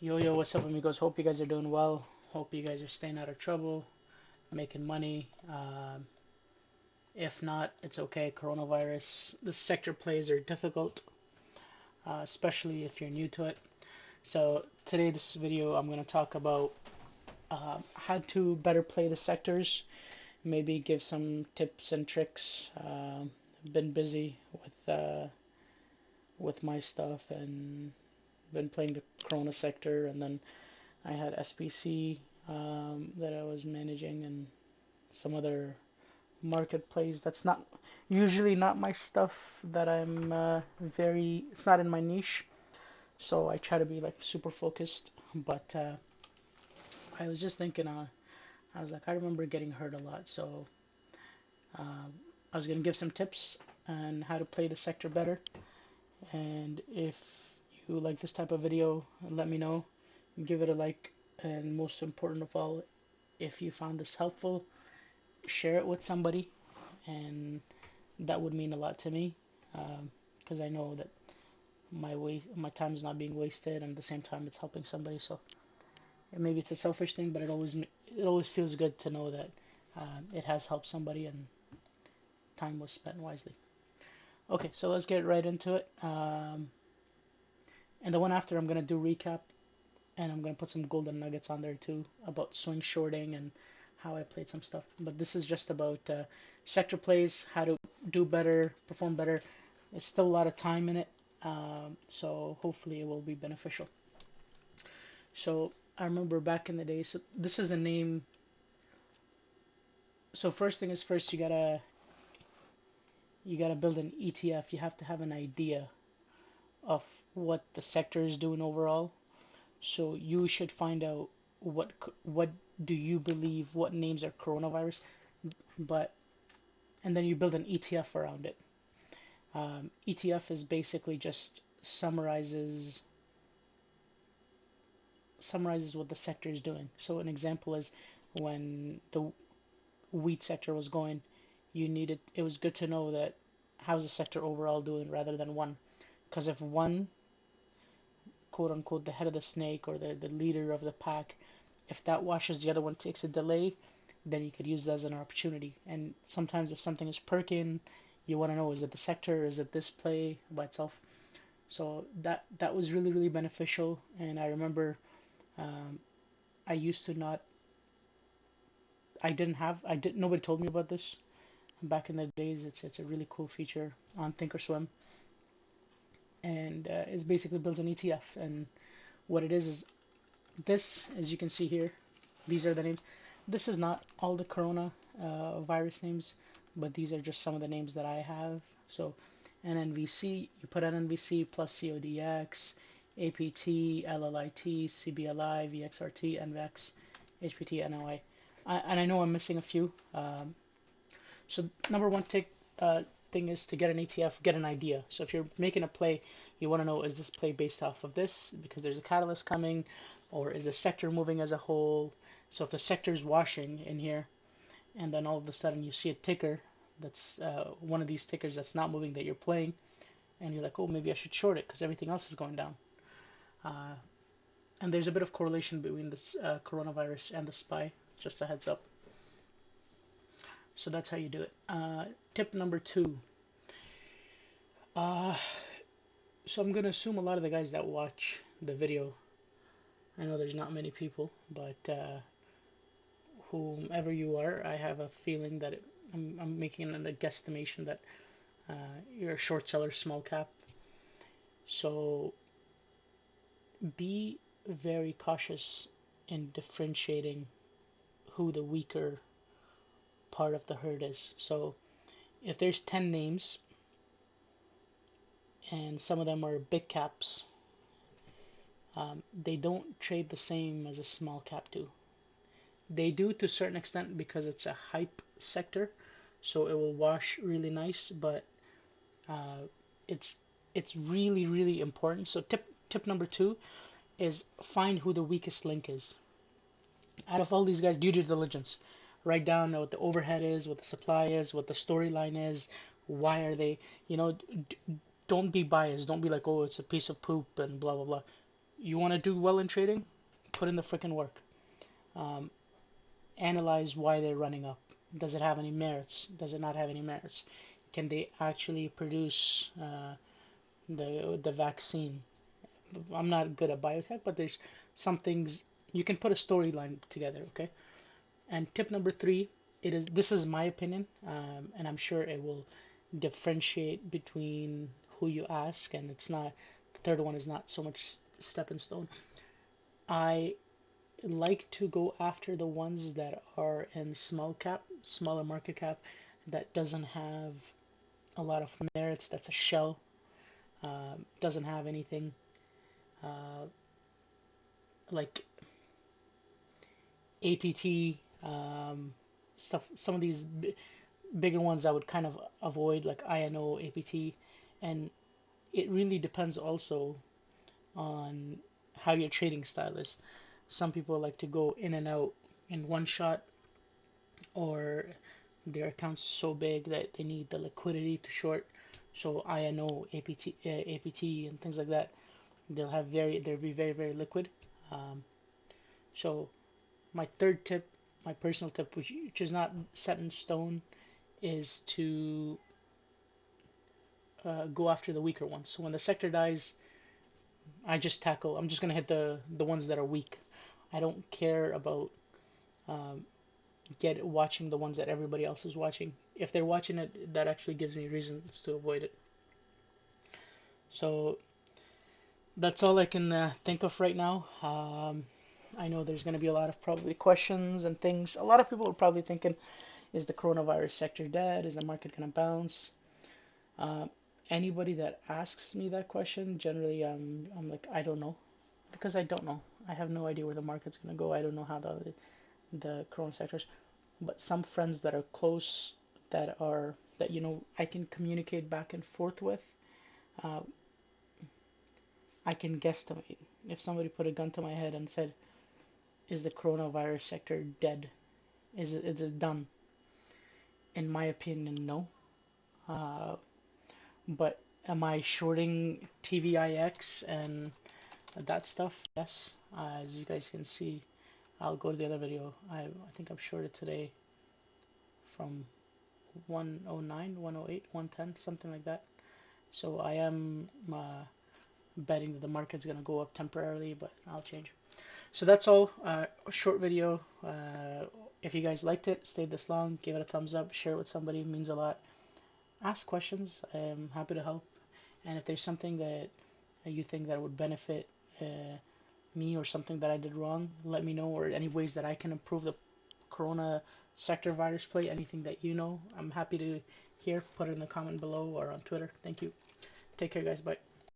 Yo, what's up, amigos? Hope you guys are doing well. Hope you guys are staying out of trouble, making money. If not, it's okay. Coronavirus, the sector plays are difficult, especially if you're new to it. So, today, this video, I'm going to talk about how to better play the sectors, maybe give some tips and tricks. I've been busy with my stuff and been playing the Corona sector, and then I had SPC that I was managing and some other marketplace that's not usually not my stuff that I'm very it's not in my niche, so I try to be like super focused. But I was just thinking, I was like, I remember getting hurt a lot, so I was gonna give some tips on how to play the sector better. And if you like this type of video, let me know, give it a like, and most important of all, if you found this helpful, share it with somebody, and that would mean a lot to me, because I know that my time is not being wasted, and at the same time it's helping somebody. So maybe it's a selfish thing, but it always feels good to know that it has helped somebody and time was spent wisely. Okay, so let's get right into it. And the one after, I'm gonna do recap, and I'm gonna put some golden nuggets on there too about swing shorting and how I played some stuff. But this is just about sector plays, how to do better, perform better. There's still a lot of time in it, so hopefully it will be beneficial. So I remember back in the day. So this is a name. So first thing is first, you gotta build an ETF. You have to have an idea of what the sector is doing overall. So you should find out what do you believe, what names are coronavirus, but and then you build an ETF around it. ETF is basically just summarizes what the sector is doing. So an example is when the wheat sector was going, it was good to know that how's the sector overall doing rather than one, because if one, quote unquote, the head of the snake or the leader of the pack, if that washes the other one, takes a delay, then you could use that as an opportunity. And sometimes if something is perking, you want to know, is it the sector, is it this play by itself? So that was really really beneficial. And I remember um, I used to not I didn't have I did nobody told me about this back in the days. It's a really cool feature on Thinkorswim, and it's basically builds an ETF. And what it is this, as you can see here, these are the names. This is not all the corona virus names, but these are just some of the names that I have. So NNVC, you put NNVC plus CODX, APT, LLIT, CBLI, VXRT, NVX, HPT, NOI. And I know I'm missing a few. So number one thing is to get an ETF, get an idea. So if you're making a play, you want to know, is this play based off of this because there's a catalyst coming, or is the sector moving as a whole? So if the sector is washing in here, and then all of a sudden you see a ticker that's one of these tickers that's not moving that you're playing, and you're like, oh, maybe I should short it because everything else is going down. Uh, and there's a bit of correlation between this coronavirus and the SPY, just a heads up. So that's how you do it. Tip number two. Uh, so I'm gonna assume a lot of the guys that watch the video, I know there's not many people, but whomever you are, I have a feeling that I'm making a guesstimation that you're a short seller, small cap. So be very cautious in differentiating who the weaker part of the herd is. So if there's 10 names and some of them are big caps, they don't trade the same as a small cap do. They do to a certain extent because it's a hype sector, so it will wash really nice, but uh, it's it's really really important. So tip number two is find who the weakest link is. Out of all these guys, do due diligence. Write down what the overhead is, what the supply is, what the storyline is, why are they, don't be biased. Don't be like, oh, it's a piece of poop and blah blah blah. You want to do well in trading? Put in the freaking work. Um, Analyze why they're running up. Does it have any merits? Does it not have any merits? Can they actually produce the vaccine? I'm not good at biotech, but there's some things you can put a storyline together. Okay. And tip number three, this is my opinion, and I'm sure it will differentiate between who you ask, and it's not the third one is not so much stepping stone. I like to go after the ones that are in small cap, smaller market cap, that doesn't have a lot of merits. That's a shell. Doesn't have anything uh, like APT stuff. Some of these bigger ones I would kind of avoid, like INO, APT, and it really depends also on how your trading style is. Some people like to go in and out in one shot, or their accounts so big that they need the liquidity to short. So INO, APT, and things like that, they'll be very liquid. Um, so my third tip, my personal tip, which is not set in stone, is to go after the weaker ones. So when the sector dies, I'm just gonna hit the ones that are weak. I don't care about um, get watching the ones that everybody else is watching. If they're watching it, that actually gives me reasons to avoid it. So that's all I can think of right now. I know there's going to be a lot of probably questions and things. A lot of people are probably thinking, is the coronavirus sector dead? Is the market going to bounce? Uh, Anybody that asks me that question, generally I'm like, I don't know, because I don't know. I have no idea where the market's going to go. I don't know how the corona sectors. But some friends that are close, that I can communicate back and forth with, uh, I can guesstimate. If somebody put a gun to my head and said, "Is the coronavirus sector dead? Is it done?" In my opinion, no. Uh, but am I shorting TVIX and that stuff? Yes. As you guys can see, I'll go to the other video. I think I've shorted today from 109, 108, 110, something like that. So I am betting that the market's going to go up temporarily, but I'll change. So that's all. A short video. If you guys liked it, stayed this long, give it a thumbs up, share it with somebody. It means a lot. Ask questions. I'm happy to help. And if there's something that you think that would benefit me, or something that I did wrong, let me know. Or any ways that I can improve the corona sector virus play, anything that you know, I'm happy to hear. Put it in the comment below or on Twitter. Thank you. Take care, guys. Bye.